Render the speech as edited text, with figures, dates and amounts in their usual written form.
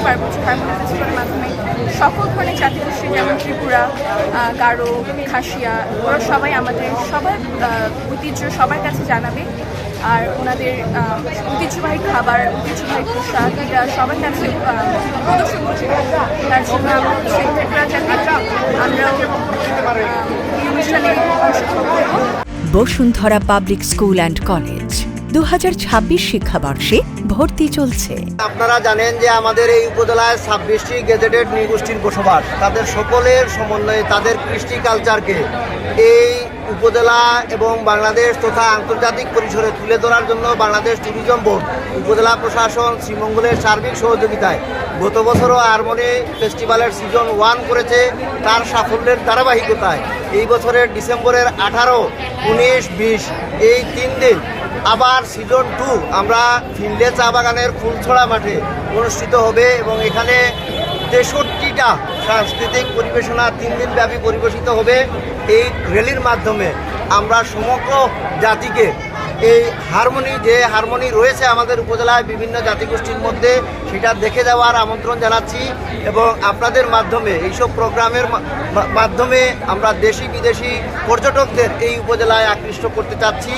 পারবো যে হারমোনি ফেস্টিভ্যালের মাধ্যমে সকল ধরনের জাতিগোষ্ঠী যেমন ত্রিপুরা, গারো, খাসিয়া, ওরা সবাই আমাদের সবার ঐতিহ্য সবার কাছে জানাবে। আর ওনাদের ঐতিহ্যবাহী খাবার, ঐতিহ্যবাহী পোশাক এটা সবার কাছে প্রদর্শন করছে। তার জন্য আমরা হচ্ছে ত্রিপুরা জাতি আমরাও এই অনুষ্ঠানে অংশগ্রহণ করব। Bashundhara public school and college 2026 শিক্ষাবর্ষে ভর্তি চলছে। আপনারা জানেন যে আমাদের এই উপজেলায় 26টি গেজেটেড নৃগোষ্ঠীর বসবাস। তাদের সকলের সমন্বয়ে তাদের কৃষ্টি কালচারকে এই উপজেলা এবং বাংলাদেশ তথা আন্তর্জাতিক পরিসরে তুলে ধরার জন্য বাংলাদেশ ট্যুরিজম বোর্ড, উপজেলা প্রশাসন, শ্রীমঙ্গলের সার্বিক সহযোগিতায় গত বছরও হারমোনি ফেস্টিভ্যালের সিজন 1 করেছে। তার সাফল্যের ধারাবাহিকতায় এই বছরের ডিসেম্বরের 18, 19, 20 এই 3 দিন আবার সিজন 2 আমরা ফিনলে চা বাগানের ফুলছড়া মাঠে অনুষ্ঠিত হবে এবং এখানে 63টা সাংস্কৃতিক পরিবেশনা 3 দিন ব্যাপী পরিবেশিত হবে। এই র্যালির মাধ্যমে আমরা সমগ্র জাতিকে এই হারমোনি রয়েছে আমাদের উপজেলায় বিভিন্ন জাতিগোষ্ঠীর মধ্যে সেটা দেখে যাওয়ার আমন্ত্রণ জানাচ্ছি এবং আপনাদের মাধ্যমে এইসব প্রোগ্রামের মাধ্যমে আমরা দেশি বিদেশি পর্যটকদের এই উপজেলায় আকৃষ্ট করতে চাচ্ছি।